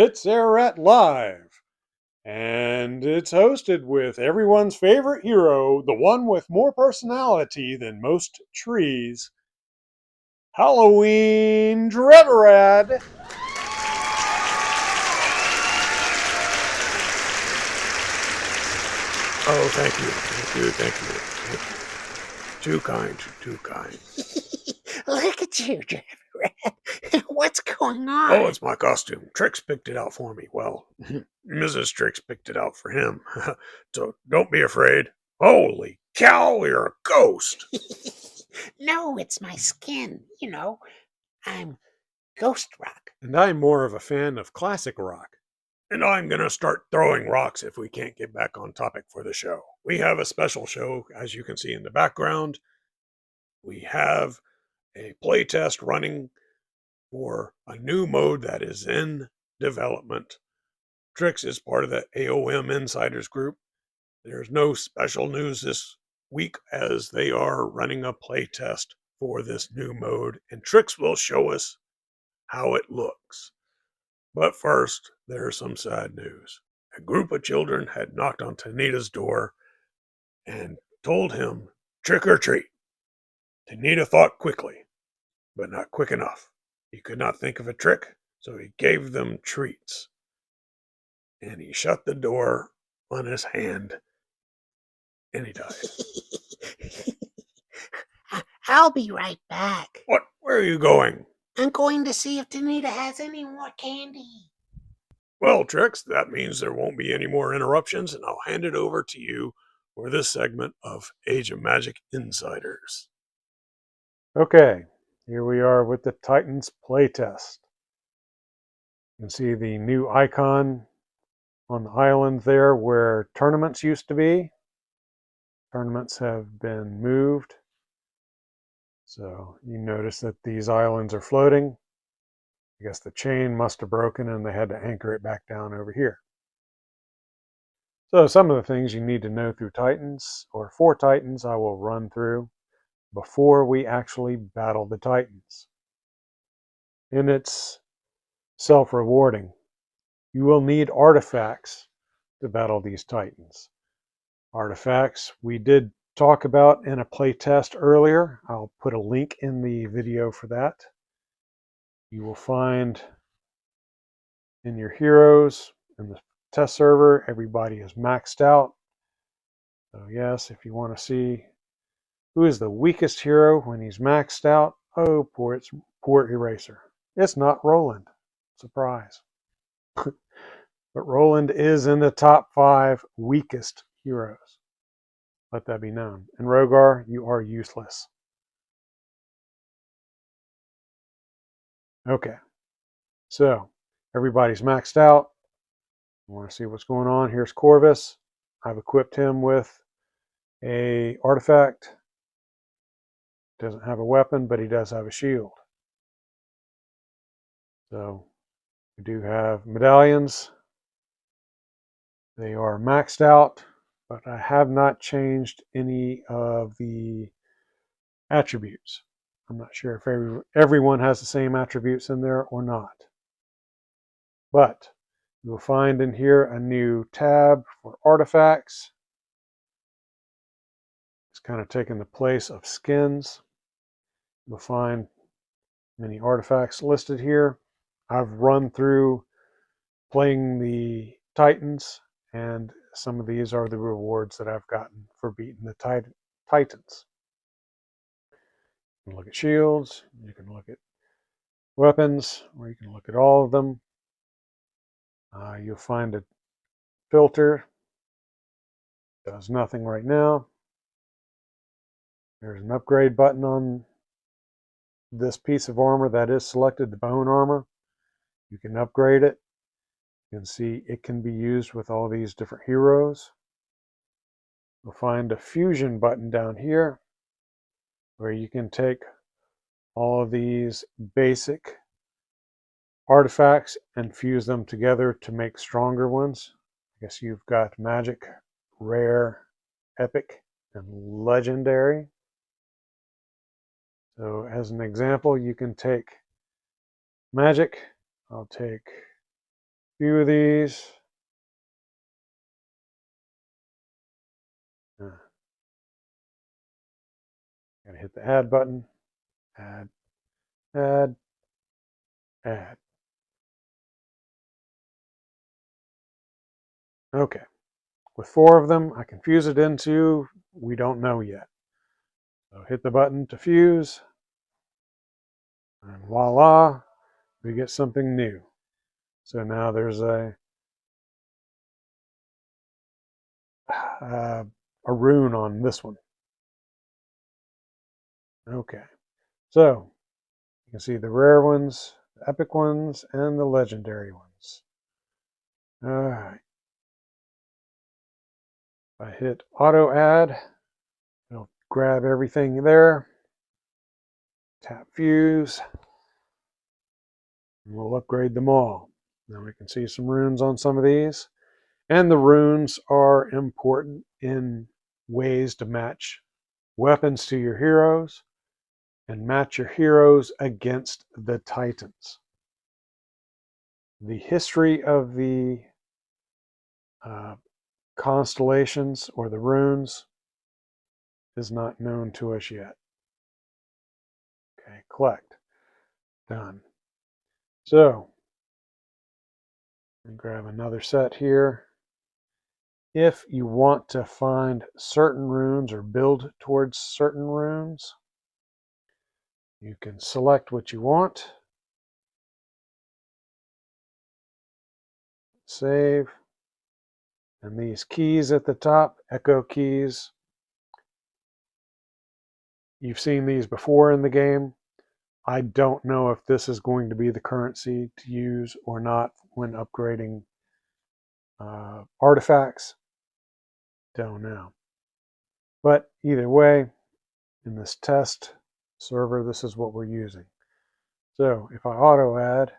It's Arrat Live, and it's hosted with everyone's favorite hero, the one with more personality than most trees, Halloween Dreverad. Oh, thank you. Too kind, too kind. Look at you, Dreverad. What's going on? Oh, it's my costume. Trix picked it out for me. Well, Mrs. Trix picked it out for him. So don't be afraid. Holy cow, you're a ghost. No, it's my skin. I'm Ghost Rock. And I'm more of a fan of classic rock. And I'm going to start throwing rocks if we can't get back on topic for the show. We have a special show, as you can see in the background. We have a playtest running for a new mode that is in development. Trix is part of the AoM Insiders group. There's no special news this week as they are running a playtest for this new mode, and Trix will show us how it looks. But first, there's some sad news. A group of children had knocked on Tanita's door and told him, "Trick or treat." Tanita thought quickly, but not quick enough. He could not think of a trick, so he gave them treats. And he shut the door on his hand, and he died. I'll be right back. What? Where are you going? I'm going to see if Tanita has any more candy. Well, Trix, that means there won't be any more interruptions, and I'll hand it over to you for this segment of Age of Magic Insiders. Okay, here we are with the Titans playtest. You can see the new icon on the island there where tournaments used to be. Tournaments have been moved. So you notice that these islands are floating. I guess the chain must have broken and they had to anchor it back down over here. So some of the things you need to know through Titans, or for Titans, I will run through before we actually battle the Titans. And it's self-rewarding. You will need artifacts to battle these Titans. Artifacts we did talk about in a playtest earlier. I'll put a link in the video for that. You will find in your heroes in the test server, everybody is maxed out. So yes, if you want to see who is the weakest hero when he's maxed out, oh, poor Eraser. It's not Roland. Surprise. But Roland is in the top 5 weakest heroes. Let that be known. And Rogar, you are useless. Okay. So, everybody's maxed out. You want to see what's going on? Here's Corvus. I've equipped him with a artifact. Doesn't have a weapon, but he does have a shield. So, we do have medallions. They are maxed out, but I have not changed any of the attributes. I'm not sure if everyone has the same attributes in there or not. But you'll find in here a new tab for artifacts. It's kind of taken the place of skins. You'll find many artifacts listed here. I've run through playing the Titans, and some of these are the rewards that I've gotten for beating the Titans. You can look at shields, you can look at weapons, or you can look at all of them. You'll find a filter. Does nothing right now. There's an upgrade button on this piece of armor that is selected, the bone armor. You can upgrade it. You can see it can be used with all these different heroes. You'll find a fusion button down here where you can take all of these basic artifacts and fuse them together to make stronger ones. I guess you've got magic, rare, epic, and legendary. So as an example, you can take magic. I'll take few of these. Gotta hit the add button. Add, add, add. Okay. With 4 of them, I can fuse it into we don't know yet. So hit the button to fuse. And voila, we get something new. So now there's a rune on this one. Okay. So you can see the rare ones, the epic ones, and the legendary ones. All right. If I hit auto add, it'll grab everything there. Tap fuse. And we'll upgrade them all. Now we can see some runes on some of these. And the runes are important in ways to match weapons to your heroes and match your heroes against the Titans. The history of the constellations or the runes is not known to us yet. Okay, collect. Done. So, and grab another set here. If you want to find certain runes or build towards certain runes, you can select what you want. Save. And these keys at the top, echo keys, you've seen these before in the game. I don't know if this is going to be the currency to use or not when upgrading artifacts. Don't know. But either way, in this test server, this is what we're using. So if I auto add,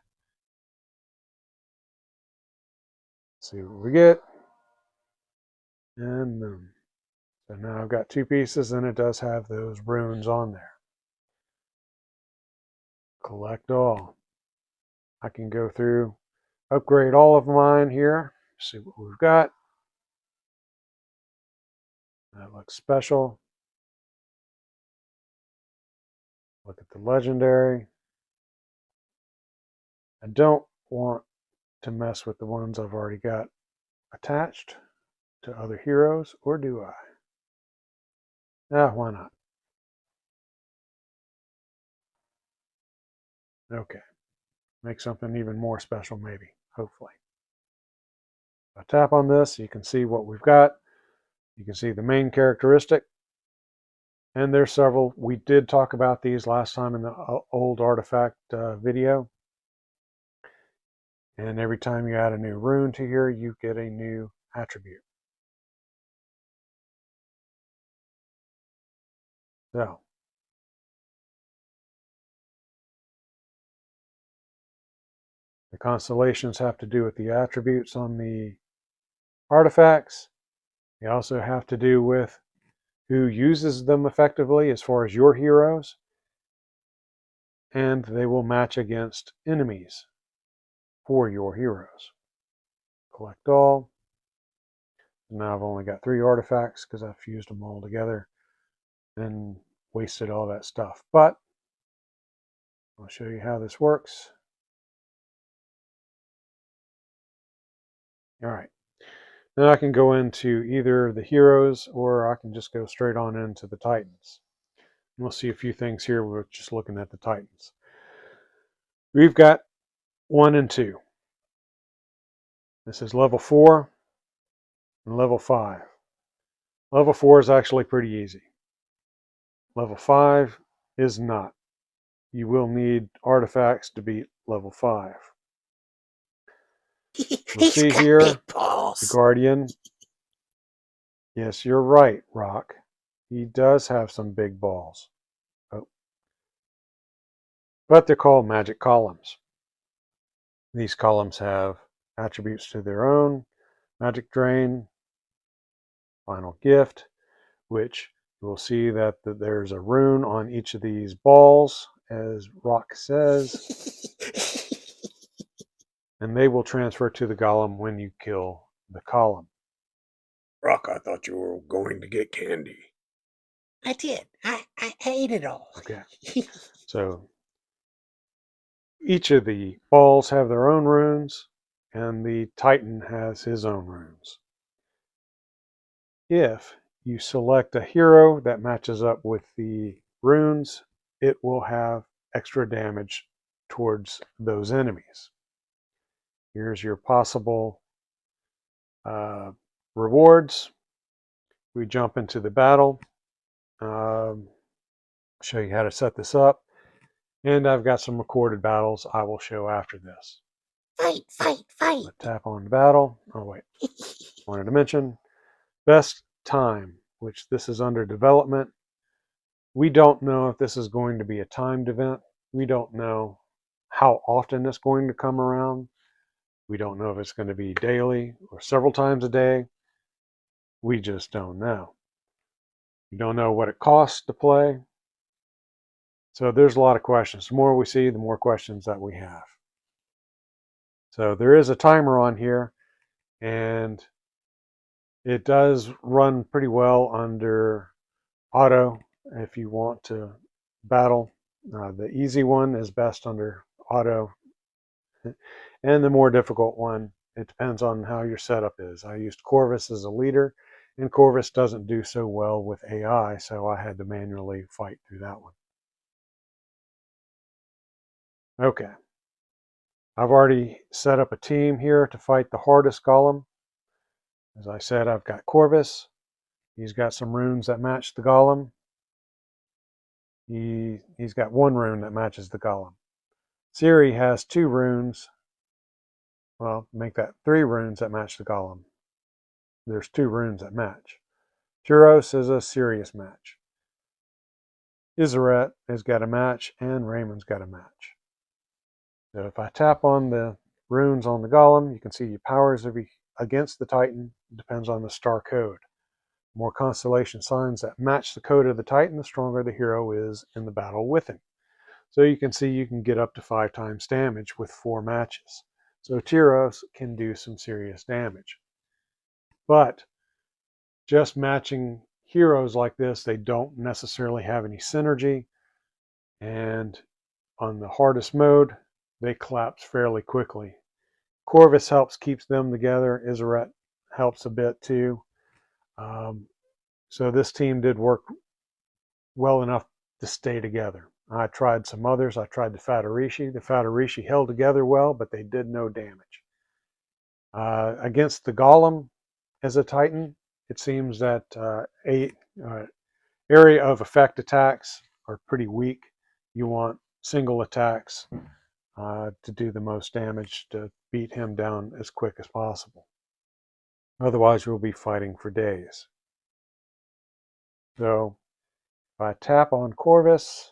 see what we get. And boom. So now I've got 2 pieces and it does have those runes on there. Collect all. I can go through, upgrade all of mine here, see what we've got. That looks special. Look at the legendary. I don't want to mess with the ones I've already got attached to other heroes, or do I? Why not? Okay. Make something even more special, maybe, hopefully. If I tap on this, you can see what we've got. You can see the main characteristic. And there's several. We did talk about these last time in the old artifact video. And every time you add a new rune to here, you get a new attribute. So, the constellations have to do with the attributes on the artifacts. They also have to do with who uses them effectively as far as your heroes. And they will match against enemies for your heroes. Collect all. Now I've only got 3 artifacts because I've fused them all together and wasted all that stuff. But I'll show you how this works. All right. Then I can go into either the heroes or I can just go straight on into the Titans. And we'll see a few things here. We're just looking at the Titans. We've got 1 and 2. This is level 4 and level 5. Level 4 is actually pretty easy. Level 5 is not. You will need artifacts to beat level 5. We'll He's see got here, big the balls. Guardian. Yes, you're right, Rock. He does have some big balls. Oh. But they're called magic columns. These columns have attributes to their own. Magic Drain, Final Gift, which you will see that there's a rune on each of these balls, as Rock says. and they will transfer to the golem when you kill the column. Rok, I thought you were going to get candy. I did. I ate it all. Okay, so each of the balls have their own runes, and the Titan has his own runes. If you select a hero that matches up with the runes, it will have extra damage towards those enemies. Here's your possible rewards. We jump into the battle. Show you how to set this up. And I've got some recorded battles I will show after this. Fight, fight, fight. Let's tap on battle. Oh, wait. Wanted to mention best time, which this is under development. We don't know if this is going to be a timed event. We don't know how often it's going to come around. We don't know if it's going to be daily or several times a day. We just don't know. We don't know what it costs to play. So there's a lot of questions. The more we see, the more questions that we have. So there is a timer on here, and it does run pretty well under auto if you want to battle. The easy one is best under auto, and the more difficult one, it depends on how your setup is. I used Corvus as a leader, and Corvus doesn't do so well with AI, so I had to manually fight through that one. Okay, I've already set up a team here to fight the hardest golem. As I said, I've got Corvus. He's got some runes that match the golem. He's got one rune that matches the golem. Ciri has 2 runes. Well, make that 3 runes that match the golem. There's 2 runes that match. Tyros is a serious match. Arrat has got a match, and Raymond's got a match. So if I tap on the runes on the golem, you can see your powers against the Titan. It depends on the star code. The more constellation signs that match the code of the Titan, the stronger the hero is in the battle with him. So you can see you can get up to 5 times damage with 4 matches. So Tyros can do some serious damage. But just matching heroes like this, they don't necessarily have any synergy. And on the hardest mode, they collapse fairly quickly. Corvus helps keeps them together. Arrat helps a bit too. So this team did work well enough to stay together. I tried some others. I tried the Fatarishi. The Fatarishi held together well, but they did no damage. Against the Golem as a Titan, it seems that area of effect attacks are pretty weak. You want single attacks to do the most damage to beat him down as quick as possible. Otherwise, you'll be fighting for days. So if I tap on Corvus,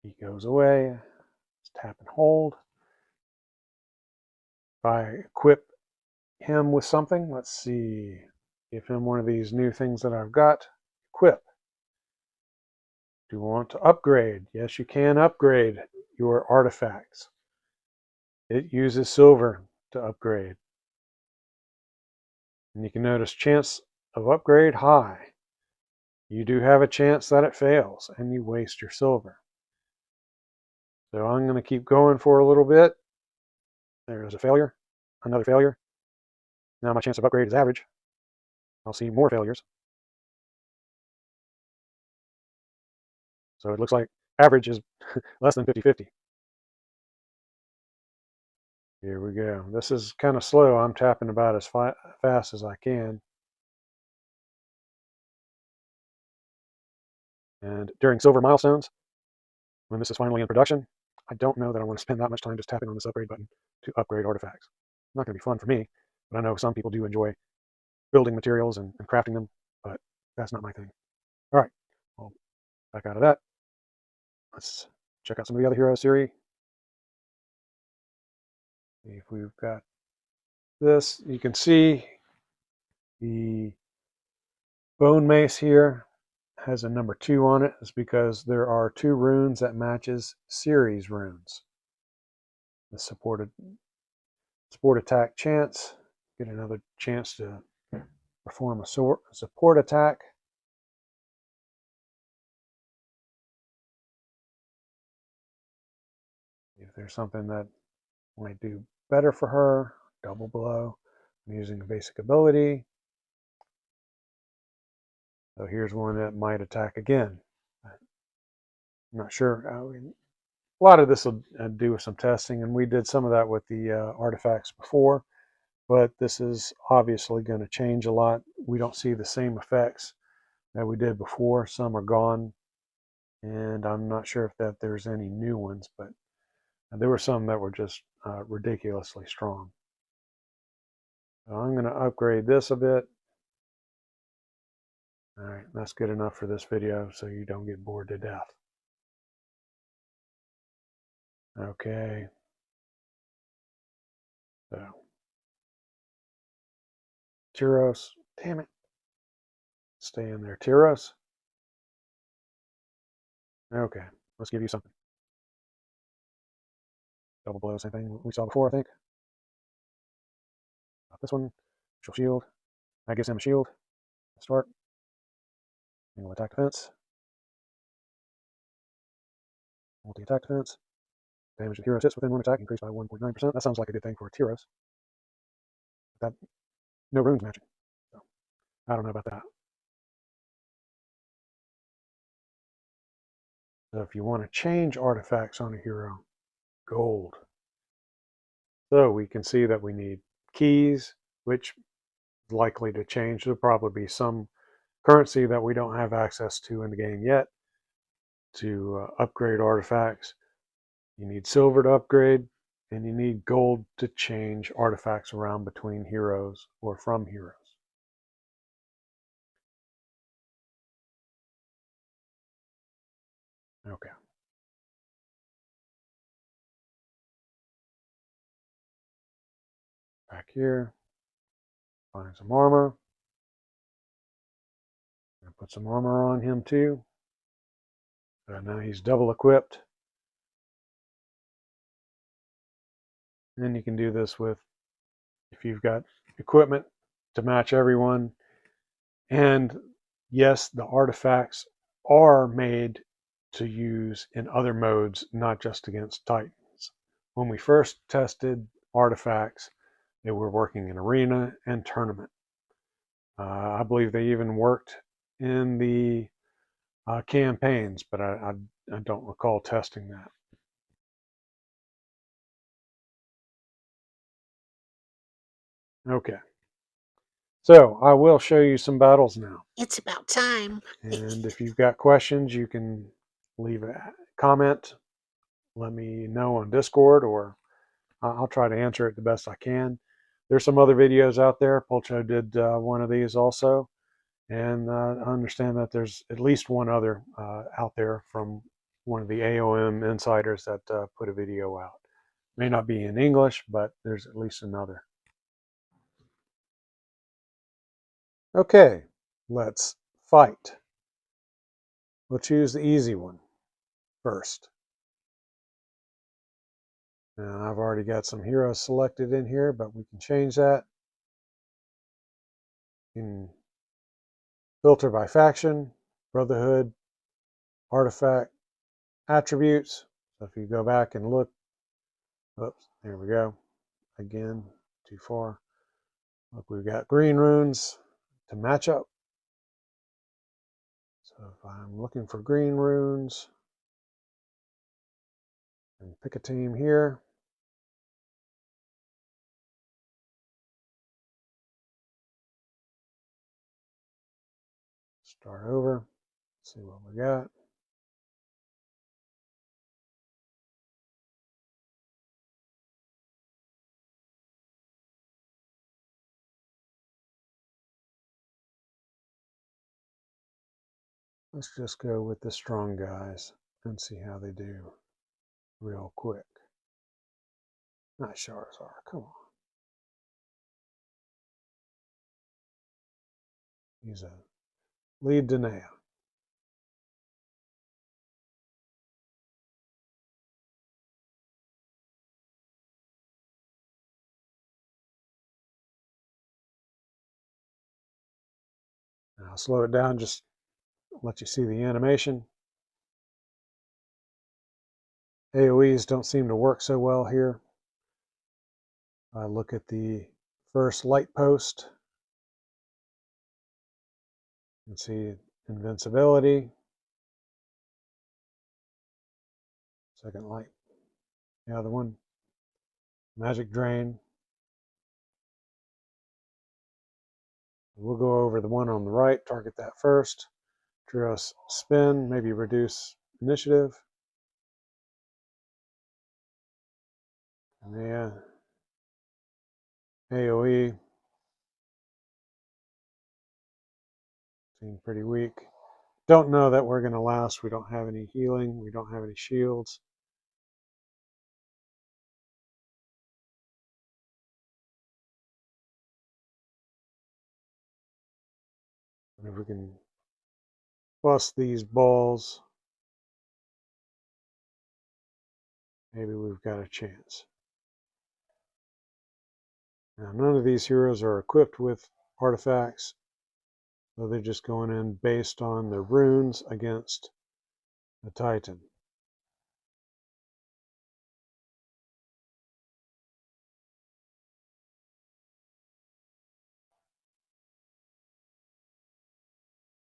he goes away. Let's tap and hold. If I equip him with something, let's see, give him one of these new things that I've got. Equip. Do you want to upgrade? Yes, you can upgrade your artifacts. It uses silver to upgrade. And you can notice chance of upgrade high. You do have a chance that it fails and you waste your silver. So I'm going to keep going for a little bit. There's a failure, another failure. Now my chance of upgrade is average. I'll see more failures. So it looks like average is less than 50-50. Here we go. This is kind of slow. I'm tapping about as fast as I can. And during silver milestones, when this is finally in production, I don't know that I want to spend that much time just tapping on this upgrade button to upgrade artifacts. It's not going to be fun for me, but I know some people do enjoy building materials and crafting them, but that's not my thing. All right, well, back out of that. Let's check out some of the other heroes, Ciri. If we've got this, you can see the bone mace here has a number 2 on it. It's because there are 2 runes that matches Ciri's runes. the support attack chance. Get another chance to perform a support attack. If there's something that might do better for her, double blow. I'm using a basic ability. So here's one that might attack again. I'm not sure. A lot of this will do with some testing, and we did some of that with the artifacts before, but this is obviously going to change a lot. We don't see the same effects that we did before. Some are gone, and I'm not sure if there's any new ones, but there were some that were just ridiculously strong. So I'm going to upgrade this a bit. All right, that's good enough for this video so you don't get bored to death. Okay. So, Tyros, damn it. Stay in there, Tyros. Okay, let's give you something. Double blow, same thing we saw before, I think. This one, she'll shield. That gives him a shield. Start. Angle attack defense. Multi-attack defense. Damage to Tyros hits within one attack increased by 1.9%. That sounds like a good thing for Tyros. That no runes matching. So I don't know about that. So if you want to change artifacts on a hero, gold. So we can see that we need keys, which is likely to change. There'll probably be some currency that we don't have access to in the game yet to upgrade artifacts. You need silver to upgrade, and you need gold to change artifacts around between heroes or from heroes. Okay. Back here, find some armor. I'm gonna put some armor on him too. Now he's double equipped. And you can do this with, if you've got equipment to match everyone. And yes, the artifacts are made to use in other modes, not just against Titans. When we first tested artifacts, they were working in arena and tournament. I believe they even worked in the campaigns, but I don't recall testing that. Okay. So I will show you some battles now. It's about time. And if you've got questions, you can leave a comment. Let me know on Discord, or I'll try to answer it the best I can. There's some other videos out there. Polcho did one of these also. And I understand that there's at least one other out there from one of the AoM Insiders that put a video out. May not be in English, but there's at least another. Okay, let's fight. We'll choose the easy one first. Now, I've already got some heroes selected in here, but we can change that. You can filter by faction, brotherhood, artifact, attributes. So if you go back and look, oops, there we go. Again, too far. Look, we've got green runes to match up. So if I'm looking for green runes, and pick a team here. Start over, see what we got. Let's just go with the strong guys and see how they do real quick. Not Charizard, come on. He's a lead Danae. I'll slow it down, just let you see the animation. AoEs don't seem to work so well here. I look at the first light post and see invincibility. Second light, the other one, magic drain. We'll go over the one on the right, target that first. Trios spin, maybe reduce initiative. And the AoE seems pretty weak. Don't know that we're going to last. We don't have any healing. We don't have any shields. And if we can bust these balls, maybe we've got a chance. Now, none of these heroes are equipped with artifacts, so they're just going in based on the runes against the Titan.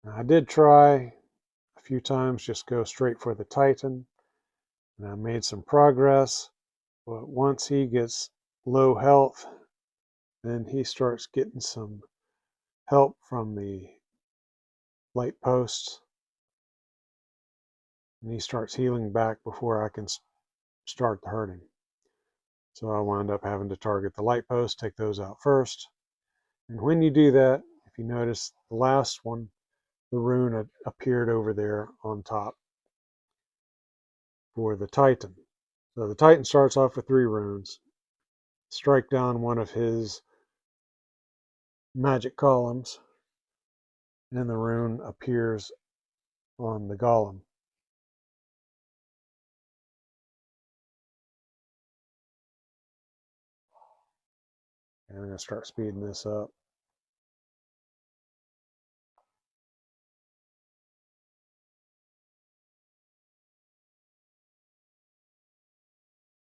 Now, I did try a few times just go straight for the Titan, and I made some progress, but once he gets low health, then he starts getting some help from the light posts, and he starts healing back before I can start the hurting. So I wound up having to target the light posts, take those out first. And when you do that, if you notice the last one, the rune appeared over there on top for the Titan. So the Titan starts off with 3 runes. Strike down one of his magic columns, and the rune appears on the golem. And I'm going to start speeding this up.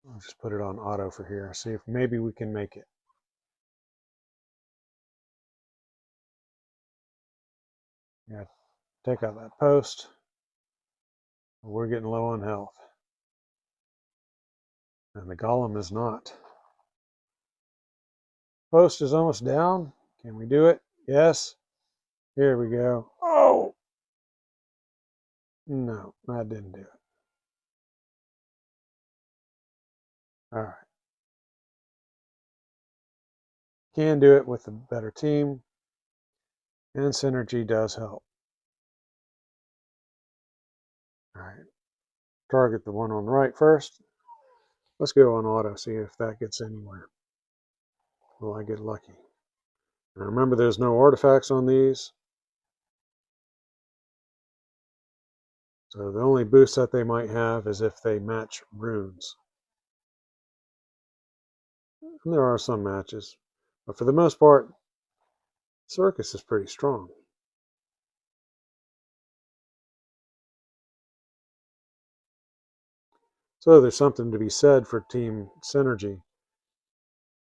I'll just put it on auto for here, see if maybe we can make it. Yeah, take out that post. We're getting low on health. And the golem is not. Post is almost down. Can we do it? Yes. Here we go. Oh! No, that didn't do it. All right. Can do it with a better team. And synergy does help. All right. Target the one on the right first. Let's go on auto, see if that gets anywhere. Will I get lucky? Now remember, there's no artifacts on these. So the only boost that they might have is if they match runes. And there are some matches. But for the most part, Circus is pretty strong. So there's something to be said for team synergy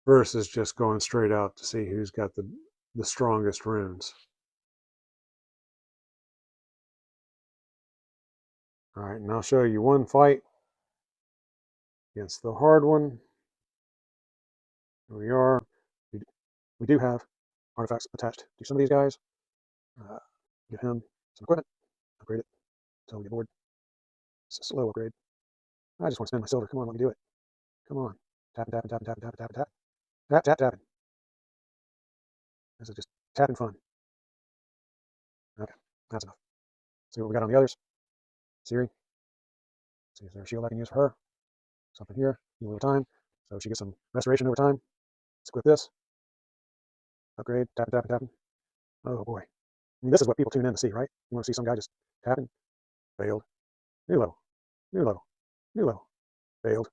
versus just going straight out to see who's got the strongest runes. All right, and I'll show you one fight against the hard one. Here we are. We do have artifacts attached to some of these guys. Give him some equipment, upgrade it until we get bored. It's a slow upgrade. I just want to spend my silver. Come on, let me do it. Come on. Tapping, tapping, tapping, tapping, tapping, tapping, tap. Tap, tap, tapping. This is just tapping fun. Okay, that's enough. See what we got on the others. Siri. See if there's a shield I can use for her. Something here. Heal over time. So she gets some restoration over time. Let's equip this. Upgrade. Tapping, tapping, tapping. Oh boy. I mean, this is what people tune in to see, right? You want to see some guy just tapping? Failed. New level. New level. New level. Failed.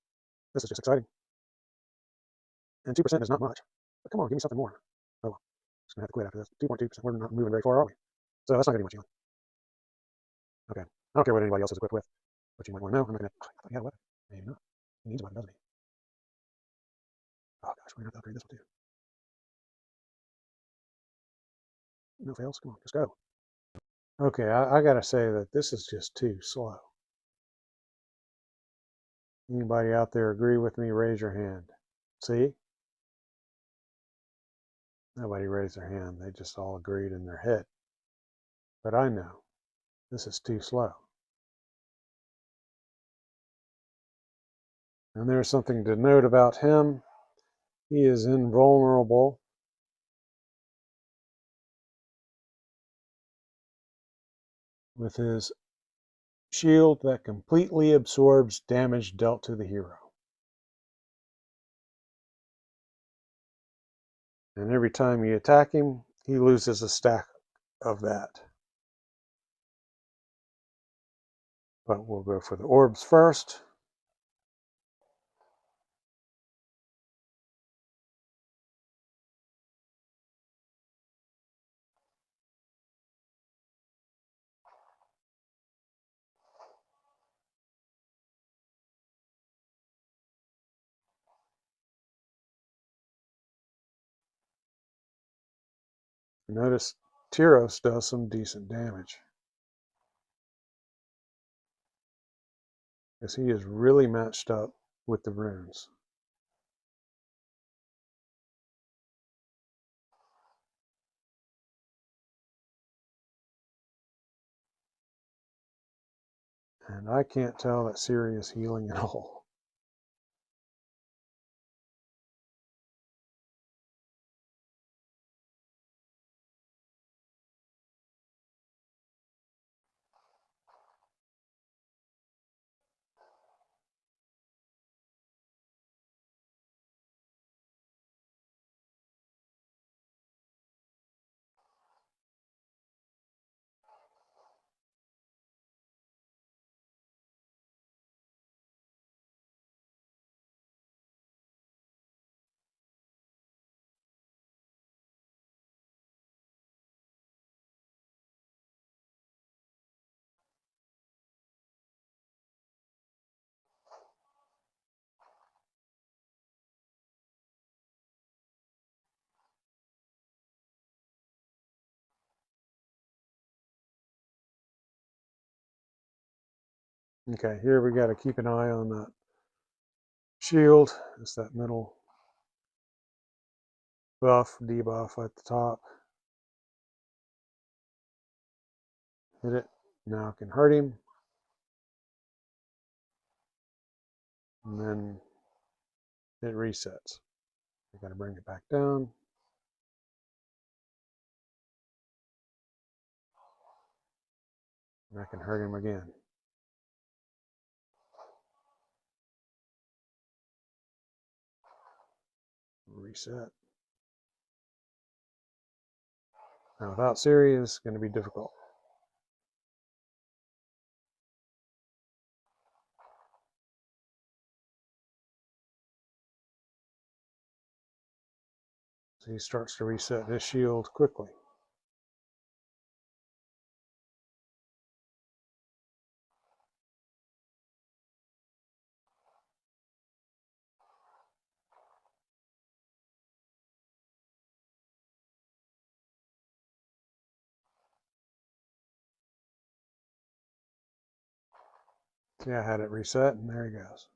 This is just exciting. And 2% is not much. But come on, give me something more. Oh well. Just going to have to quit after this. 2.2%. We're not moving very far, are we? So that's not getting much healing. Okay. I don't care what anybody else is equipped with, but you might want to know. I'm not going to. I thought he had a weapon. Maybe not. He needs a weapon, doesn't he? Oh gosh, we're going to have to upgrade this one too. No fails. Come on, let's go. Okay, I got to say that this is just too slow. Anybody out there agree with me? Raise your hand. See? Nobody raised their hand. They just all agreed in their head. But I know this is too slow. And there's something to note about him. He is invulnerable with his shield that completely absorbs damage dealt to the hero. And every time you attack him, he loses a stack of that. But we'll go for the orbs first. Notice Tyros does some decent damage, because he is really matched up with the runes. And I can't tell that Ciri is healing at all. Okay, here we got to keep an eye on that shield. It's that middle buff, debuff at the top. Hit it. Now it can hurt him. And then it resets. We got to bring it back down. And I can hurt him again. Reset. Now without Ciri, it's going to be difficult. So he starts to reset his shield quickly. See, I had it reset, and there he goes.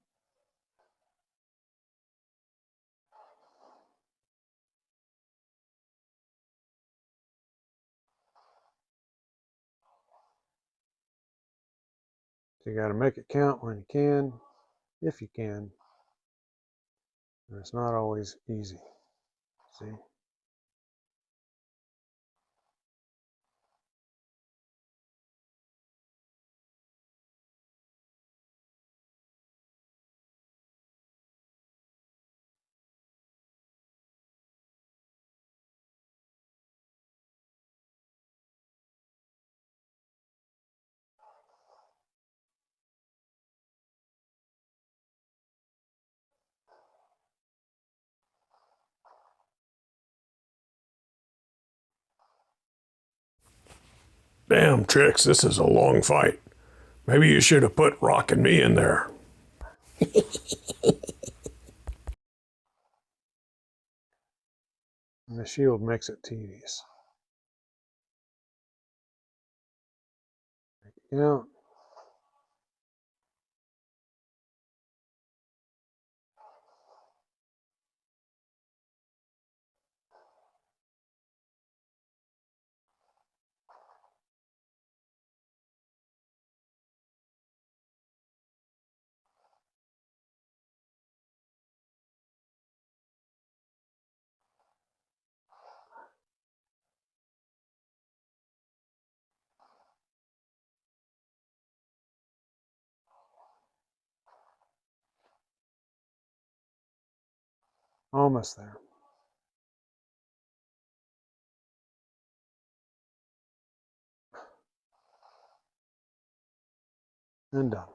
So you got to make it count when you can, if you can. And it's not always easy. See? Damn, Trix, this is a long fight. Maybe you should have put Rock and me in there. And the shield makes it tedious. Yeah. Almost there. And done.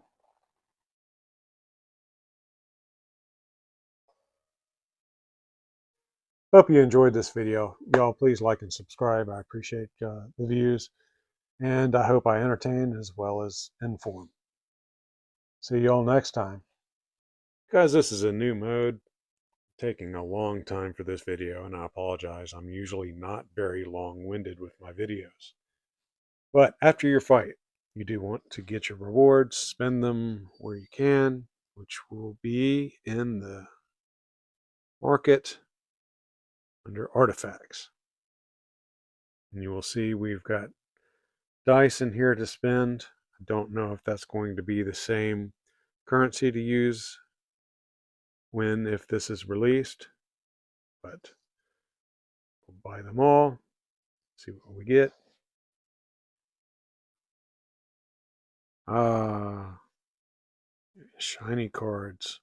Hope you enjoyed this video. Y'all please like and subscribe. I appreciate the views. And I hope I entertain as well as inform. See y'all next time. Guys, this is a new mode. Taking a long time for this video, and I apologize. I'm usually not very long-winded with my videos. But after your fight, you do want to get your rewards, spend them where you can, which will be in the market under artifacts. And you will see we've got dice in here to spend. I don't know if that's going to be the same currency to use if this is released, but we'll buy them all, see what we get. Shiny cards.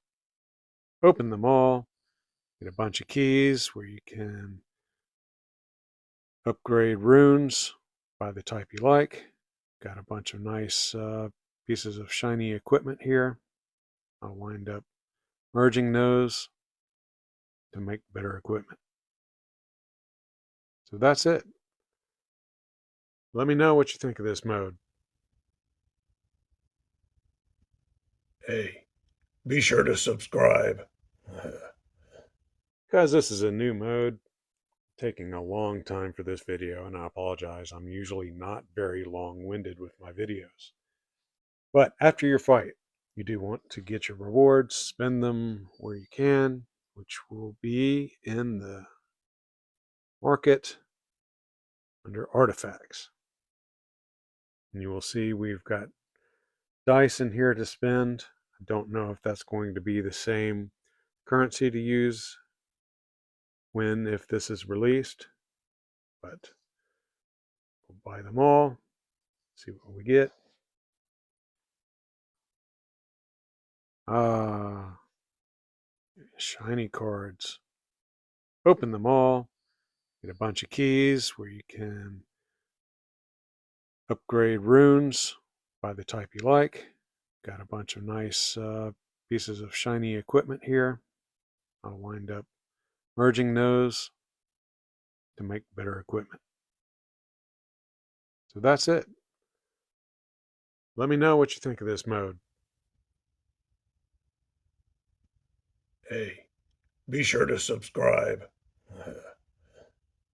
Open them all. Get a bunch of keys where you can upgrade runes by the type you like. Got a bunch of nice pieces of shiny equipment here. I'll wind up merging those to make better equipment. So that's it. Let me know what you think of this mode. Hey, be sure to subscribe. Guys, this is a new mode. Taking a long time for this video, and I apologize. I'm usually not very long-winded with my videos. But after your fight, you do want to get your rewards, spend them where you can, which will be in the market under artifacts. And you will see we've got dice in here to spend. I don't know if that's going to be the same currency to use if this is released, but we'll buy them all, see what we get. Shiny cards. Open them all. Get a bunch of keys where you can upgrade runes by the type you like. Got a bunch of nice pieces of shiny equipment here. I'll wind up merging those to make better equipment. So that's it. Let me know what you think of this mode. Hey, be sure to subscribe.